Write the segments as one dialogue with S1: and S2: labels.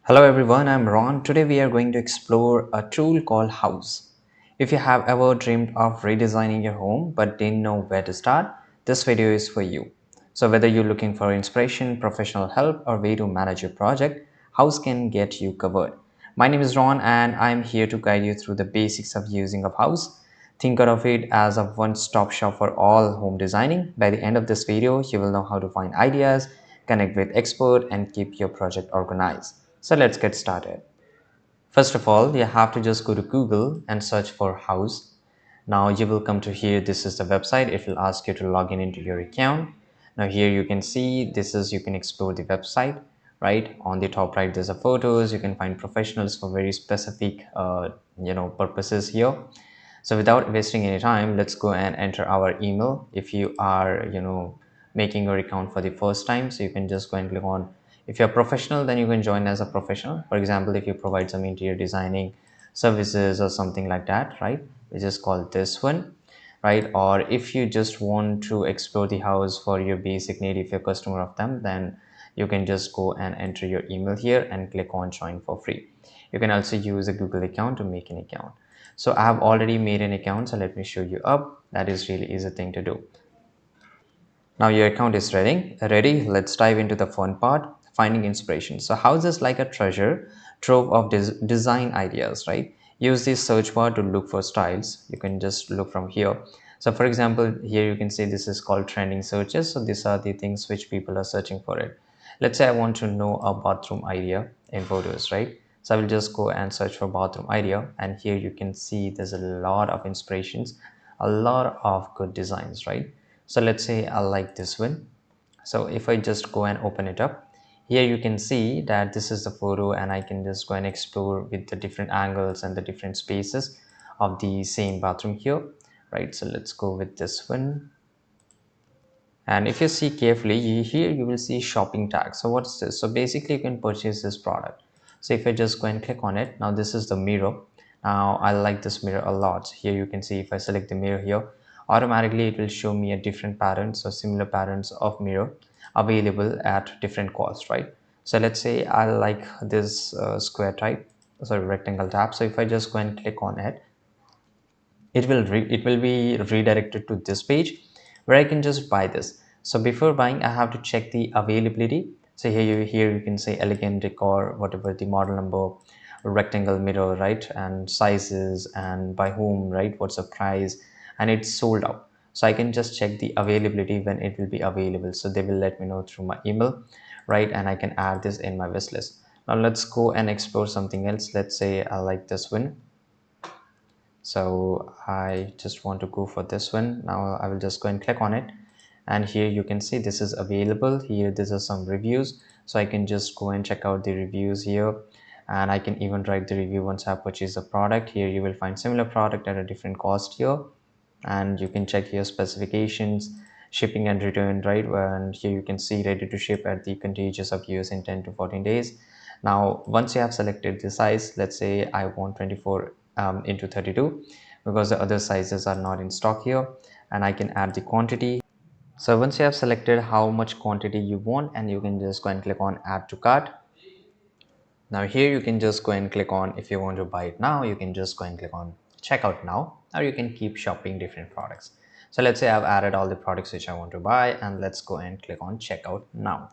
S1: Hello everyone, I'm Ron. Today we are going to explore a tool called Houzz. If you have ever dreamed of redesigning your home but didn't know where to start, this video is for you. So whether you're looking for inspiration, professional help, or way to manage your project, Houzz can get you covered. My name is Ron and I'm here to guide you through the basics of using of Houzz. Think of it as a one-stop shop for all home designing. By the end of this video, you will know how to find ideas, connect with expert, and keep your project organized. So let's get started. First of all, you have to just go to Google and search for Houzz. Now you will come to here. This is the website. It will ask you to log in into your account. Now here you can see you can explore the website, right? On the top right, there's a photos. You can find professionals for very specific, purposes here. So without wasting any time, let's go and enter our email. If you are, making your account for the first time, so you can just go and click on, if you're professional, then you can join as a professional. For example, if you provide some interior designing services or something like that, right? We just call this one, right? Or if you just want to explore the house for your basic need, if you're a customer of them, then you can just go and enter your email here and click on join for free. You can also use a Google account to make an account. So I have already made an account, so let me show you up. That is really easy thing to do. Now your account is ready. Let's dive into the fun part, finding inspiration. So Houzz is like a treasure trove of design ideas, right? Use this search bar to look for styles. You can just look from here. So for example, here you can see this is called trending searches. So these are the things which people are searching for it. Let's say I want to know a bathroom idea in photos, right? So I will just go and search for bathroom idea, and here you can see there's a lot of inspirations, a lot of good designs, right? So let's say I like this one. So if I just go and open it up, here you can see that this is the photo, and I can just go and explore with the different angles and the different spaces of the same bathroom here, right? So let's go with this one. And if you see carefully, here you will see shopping tag. So what's this? So basically you can purchase this product. So if I just go and click on it, now this is the mirror. Now I like this mirror a lot. So here you can see if I select the mirror here, automatically it will show me a different patterns or similar patterns of mirror available at different cost, right? So let's say I like this square type, sorry, rectangle tab. So if I just go and click on it, it will be redirected to this page where I can just buy this. So before buying, I have to check the availability. So here you can say elegant decor, whatever the model number, rectangle mirror, right, and sizes, and by whom, right, what's the price, and it's sold out. So I can just check the availability when it will be available. So they will let me know through my email, right, and I can add this in my wish list. Now let's go and explore something else. Let's say I like this one, so I just want to go for this one. Now I will just go and click on it, and here you can see this is available. Here these are some reviews, so I can just go and check out the reviews here, and I can even write the review once I purchase the product. Here you will find similar product at a different cost here, and you can check your specifications, shipping and return, right? And here you can see ready to ship at the contagious of use in 10 to 14 days. Now once you have selected the size, let's say I want 24 into 32, because the other sizes are not in stock here, and I can add the quantity. So once you have selected how much quantity you want, and you can just go and click on add to cart. Now here you can just go and click on, if you want to buy it now, you can just go and click on checkout now, or you can keep shopping different products. So let's say I've added all the products which I want to buy, and let's go and click on checkout now.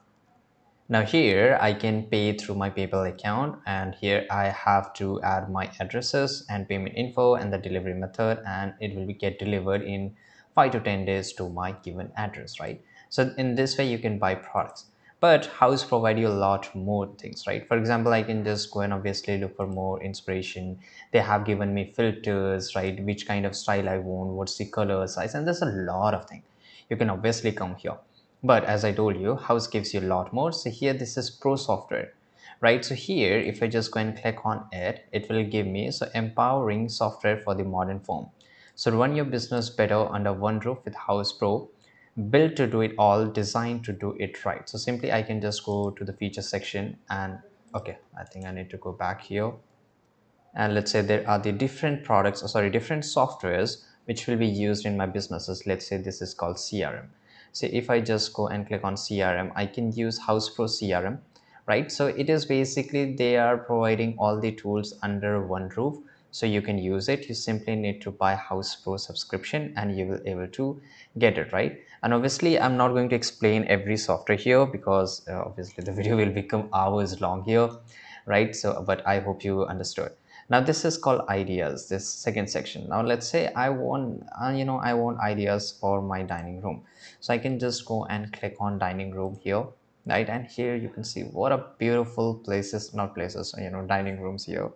S1: Now here I can pay through my PayPal account, and here I have to add my addresses and payment info and the delivery method, and it will be get delivered in 5 to 10 days to my given address, right? So in this way you can buy products. But House provide you a lot more things, right? For example, I can just go and obviously look for more inspiration. They have given me filters, right? Which kind of style I want, what's the color, size, and there's a lot of things. You can obviously come here, but as I told you, House gives you a lot more. So here this is Pro software, right? So here if I just go and click on it, it will give me so empowering software for the modern form. So run your business better under one roof with House Pro, built to do it all, designed to do it right. So simply I can just go to the feature section, and okay, I think I need to go back here, and let's say there are the different products, or sorry, different softwares which will be used in my businesses. Let's say this is called CRM. So if I just go and click on CRM, I can use House Pro CRM, right? So it is basically they are providing all the tools under one roof, so you can use it. You simply need to buy Houzz Pro subscription and you will able to get it, right? And obviously I'm not going to explain every software here because obviously the video will become hours long here, right? So but I hope you understood. Now this is called ideas, this second section. Now let's say I want I want ideas for my dining room, so I can just go and click on dining room here, right? And here you can see what a beautiful places, not places, dining rooms here.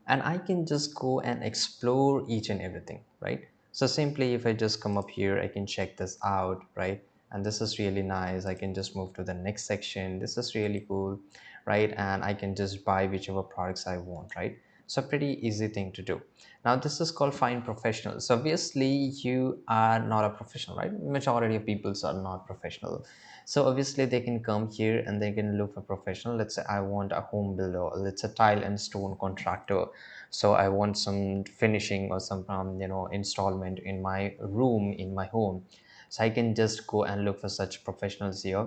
S1: And I can just go and explore each and everything, right? So simply if I just come up here, I can check this out, right? And this is really nice. I can just move to the next section. This is really cool, right? And I can just buy whichever products I want, right? So pretty easy thing to do. Now this is called find professionals. So obviously you are not a professional, right? Majority of people are not professional, so obviously they can come here and they can look for professional. Let's say I want a home builder, let's a tile and stone contractor, so I want some finishing or some installment in my room in my home. So I can just go and look for such professionals here,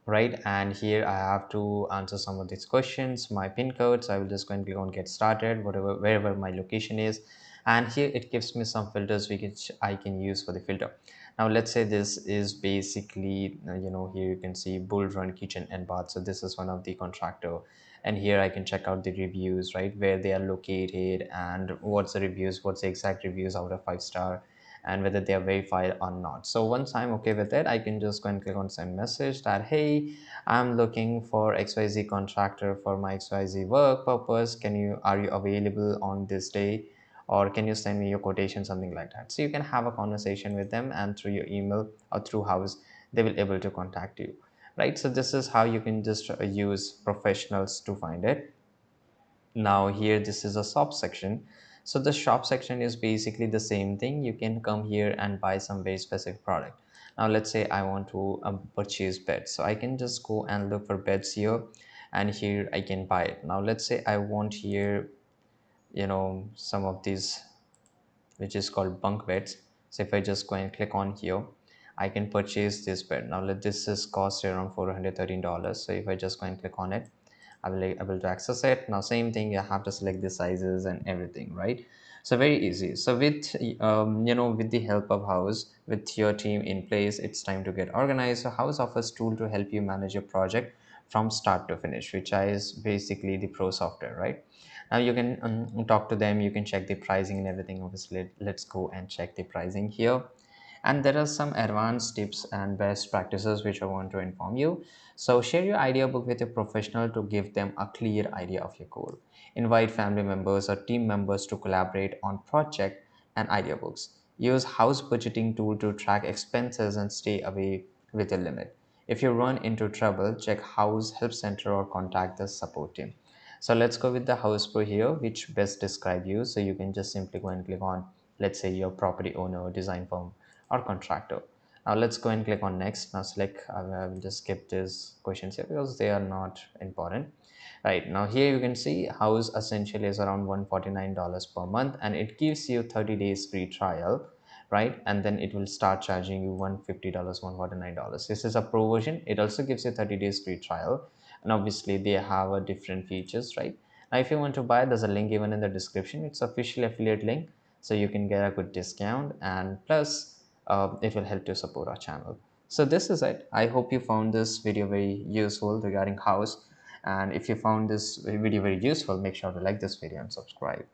S1: right? And here I have to answer some of these questions, my pin code. So I will just go and click on get started, whatever, wherever my location is. And here it gives me some filters which I can use for the filter. Now let's say this is basically here you can see bull run kitchen and bath. So this is one of the contractor, and here I can check out the reviews, right, where they are located and what's the reviews, what's the exact reviews out of 5 star, and whether they are verified or not. So once I'm okay with it, I can just go and click on send message that, hey, I'm looking for XYZ contractor for my XYZ work purpose. Are you available on this day, or can you send me your quotation, something like that. So you can have a conversation with them, and through your email or through Houzz they will able to contact you, right? So this is how you can just use professionals to find it. Now here this is a shop section. So the shop section is basically the same thing. You can come here and buy some very specific product. Now let's say I want to purchase beds, so I can just go and look for beds here, and here I can buy it. Now let's say I want here some of these which is called bunk beds. So if I just go and click on here, I can purchase this bed. Now this is cost around $413. So if I just go and click on it, I will be able to access it. Now same thing, you have to select the sizes and everything, right? So very easy. So with with the help of Houzz, with your team in place, it's time to get organized. So Houzz offers tool to help you manage your project from start to finish, which is basically the pro software, right? Now you can talk to them, you can check the pricing and everything. Obviously let's go and check the pricing here. And there are some advanced tips and best practices which I want to inform you. So share your idea book with a professional to give them a clear idea of your goal. Invite family members or team members to collaborate on project and idea books. Use house budgeting tool to track expenses and stay away with a limit. If you run into trouble, check House Help Center or contact the support team. So let's go with the Houzz Pro here, which best describe you. So you can just simply go and click on, let's say, your property owner, design firm, or contractor. Now let's go and click on next. Now select, I will just skip these questions here because they are not important. Right, now here you can see House essentially is around $149 per month, and it gives you 30 days free trial, right? And then it will start charging you $150, $149. This is a pro version. It also gives you 30 days free trial, and obviously they have a different features, right? Now if you want to buy, there's a link given in the description. It's official affiliate link, so you can get a good discount, and plus it will help to support our channel. So this is it. I hope you found this video very useful regarding House. And if you found this video very useful, make sure to like this video and subscribe.